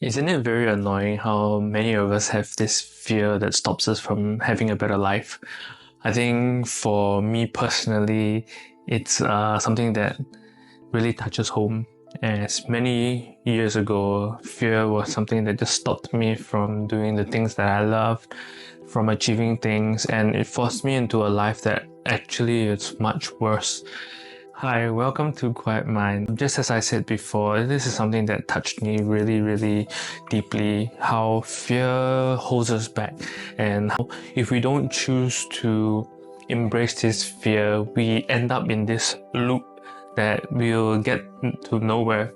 Isn't it very annoying how many of us have this fear that stops us from having a better life? I think for me personally, it's something that really touches home. As many years ago, fear was something that just stopped me from doing the things that I loved, from achieving things, and it forced me into a life that actually is much worse. Hi, welcome to Quietminds. Just as I said before, this is something that touched me really, really deeply. How fear holds us back, and how if we don't choose to embrace this fear, we end up in this loop that will get to nowhere.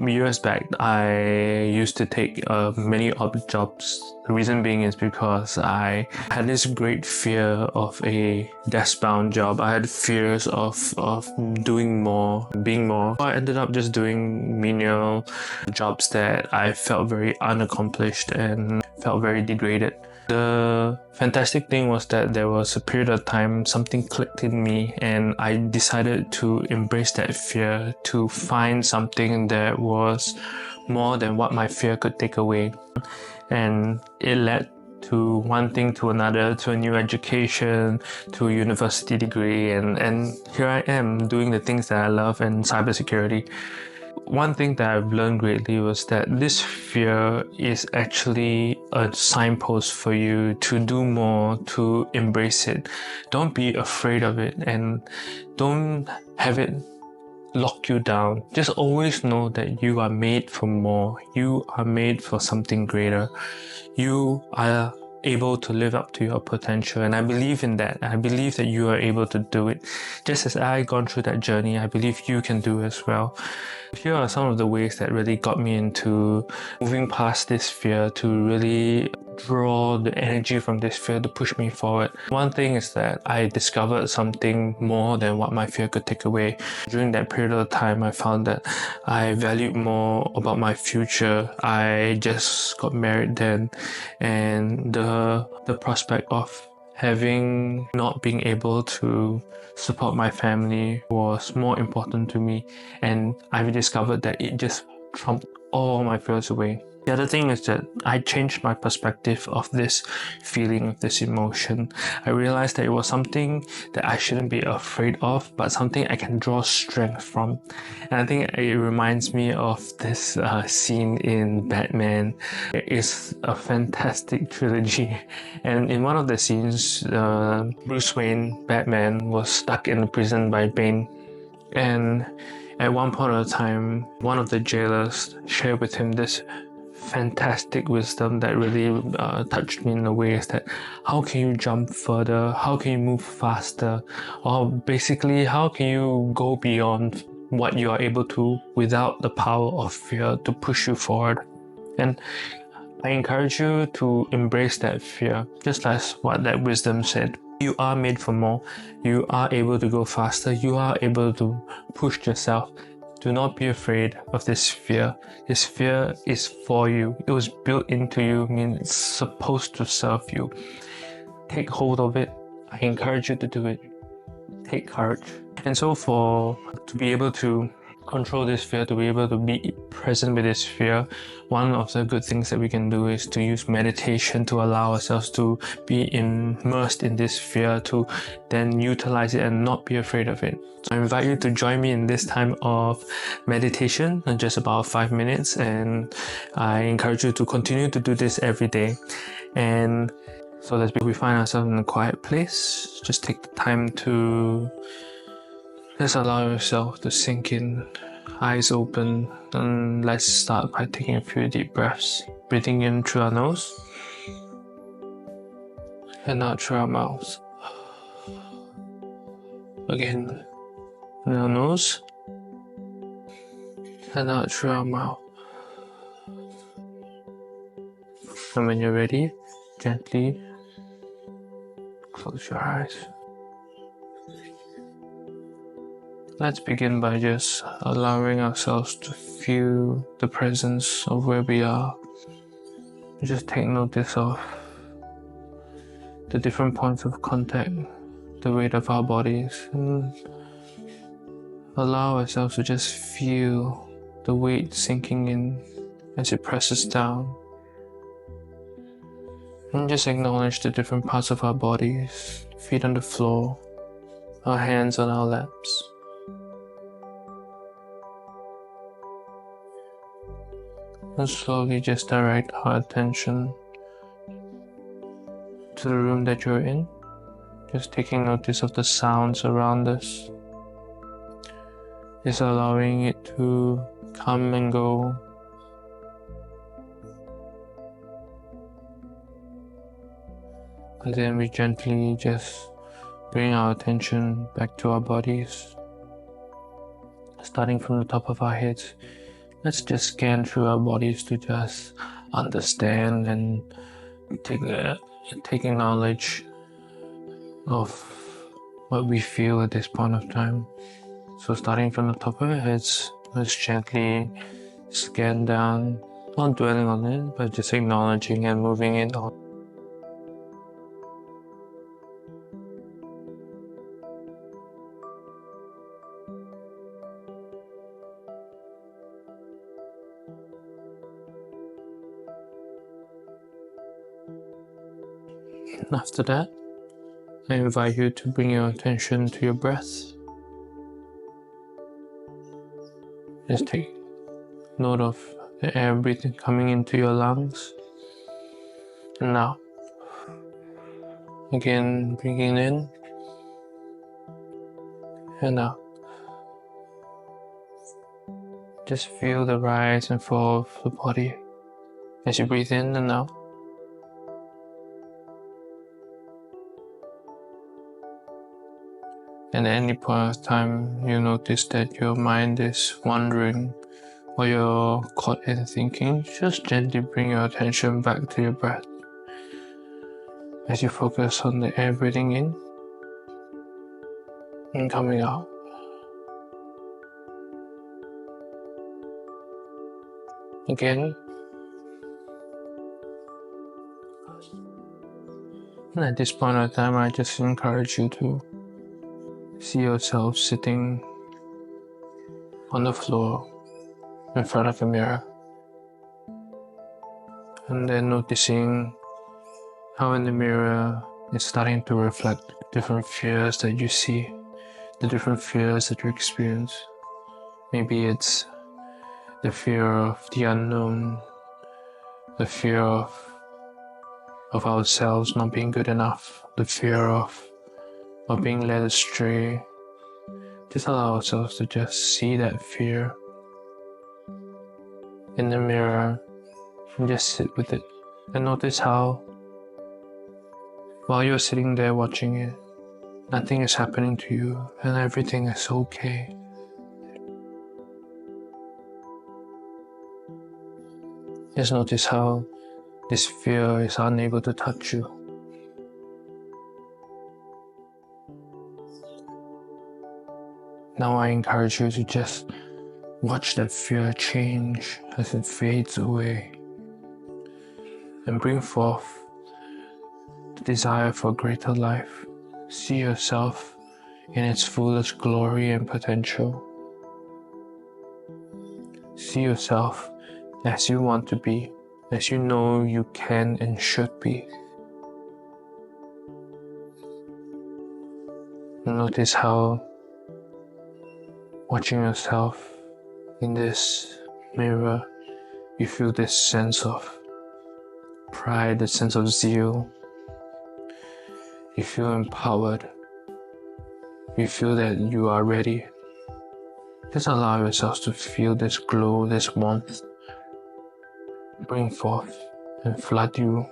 Years back, I used to take many odd jobs. The reason being is because I had this great fear of a desk-bound job. I had fears of doing more, being more. I ended up just doing menial jobs that I felt very unaccomplished and felt very degraded. The fantastic thing was that there was a period of time something clicked in me and I decided to embrace that fear, to find something that was more than what my fear could take away. And it led to one thing to another, to a new education, to a university degree, and here I am doing the things that I love in cybersecurity. One thing that I've learned greatly was that this fear is actually a signpost for you to do more, to embrace it. Don't be afraid of it and don't have it lock you down. Just always know that you are made for more. You are made for something greater. You are able to live up to your potential, and I believe in that. I believe that you are able to do it. Just as I gone through that journey, I believe you can do as well. Here are some of the ways that really got me into moving past this fear, to really draw the energy from this fear to push me forward. One thing is that I discovered something more than what my fear could take away. During that period of time, I found that I valued more about my future. I just got married then, and the prospect of having not being able to support my family was more important to me, and I've discovered that it just trumped all my fears away. The other thing is that I changed my perspective of this feeling, of this emotion. I realized that it was something that I shouldn't be afraid of, but something I can draw strength from. And I think it reminds me of this scene in Batman. It is a fantastic trilogy. And in one of the scenes, Bruce Wayne, Batman, was stuck in a prison by Bane. And at one point of time, one of the jailers shared with him this fantastic wisdom that really touched me in a way, is that how can you jump further, how can you move faster, or basically how can you go beyond what you are able to without the power of fear to push you forward. And I encourage you to embrace that fear, just as what that wisdom said. You are made for more. You are able to go faster. You are able to push yourself. Do not be afraid of this fear. This fear is for you. It was built into you, means it's supposed to serve you. Take hold of it. I encourage you to do it. Take courage. And so to be able to control this fear, to be able to be present with this fear, one of the good things that we can do is to use meditation to allow ourselves to be immersed in this fear, to then utilize it and not be afraid of it. So I invite you to join me in this time of meditation, just about 5 minutes, and I encourage you to continue to do this every day. And so as we find ourselves in a quiet place, just take the time to just allow yourself to sink in, eyes open, and let's start by taking a few deep breaths. Breathing in through our nose and out through our mouths. Again, in our nose and out through our mouth. And when you're ready, gently close your eyes. Let's begin by just allowing ourselves to feel the presence of where we are. Just take notice of the different points of contact, the weight of our bodies, and allow ourselves to just feel the weight sinking in as it presses down. And just acknowledge the different parts of our bodies, feet on the floor, our hands on our laps. And slowly just direct our attention to the room that you're in, just taking notice of the sounds around us, just allowing it to come and go. And then we gently just bring our attention back to our bodies, starting from the top of our heads. Let's just scan through our bodies to just understand and take knowledge of what we feel at this point of time. So starting from the top of our heads, let's gently scan down, not dwelling on it, but just acknowledging and moving it on. And after that, I invite you to bring your attention to your breath. Just take note of the air breathing coming into your lungs. And now, again, bringing in and out. Just feel the rise and fall of the body as you breathe in and out. And at any point of time you notice that your mind is wandering or you're caught in thinking, just gently bring your attention back to your breath as you focus on the air breathing in and coming out. Again. And at this point of time, I just encourage you to see yourself sitting on the floor in front of a mirror, and then noticing how in the mirror it's starting to reflect different fears that you see, the different fears that you experience. Maybe it's the fear of the unknown, the fear of ourselves not being good enough, the fear of being led astray. Just allow ourselves to just see that fear in the mirror and just sit with it. And notice how, while you're sitting there watching it, nothing is happening to you and everything is okay. Just notice how this fear is unable to touch you. Now I encourage you to just watch that fear change as it fades away and bring forth the desire for greater life. See yourself in its fullest glory and potential. See yourself as you want to be, as you know you can and should be. Notice how watching yourself in this mirror, you feel this sense of pride, this sense of zeal. You feel empowered. You feel that you are ready. Just allow yourself to feel this glow, this warmth bring forth and flood you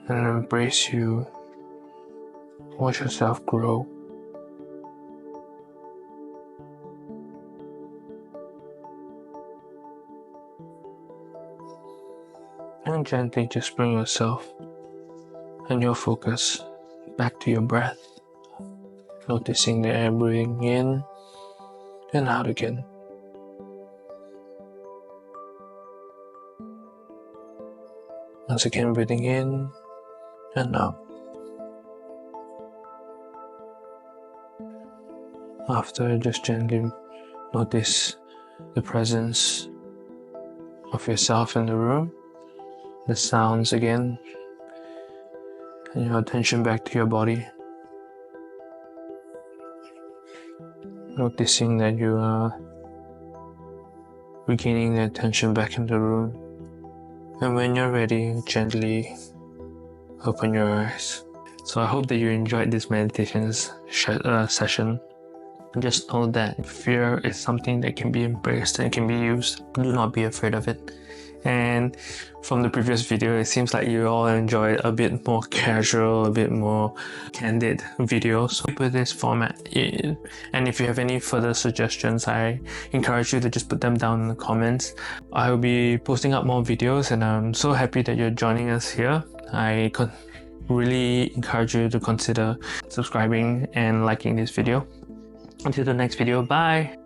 and embrace you. Watch yourself grow. And gently just bring yourself and your focus back to your breath, noticing the air breathing in and out again. Once again, breathing in and out. After, just gently notice the presence of yourself in the room, the sounds again, and your attention back to your body. Noticing that you are regaining the attention back in the room. And when you're ready, gently open your eyes. So I hope that you enjoyed this meditation session. Just know that fear is something that can be embraced and can be used. Do not be afraid of it. And from the previous video, it seems like you all enjoyed a bit more casual, a bit more candid videos with this format. And if you have any further suggestions, I encourage you to just put them down in the comments. I will be posting up more videos, and I'm so happy that you're joining us here. I really encourage you to consider subscribing and liking this video. Until the next video, bye!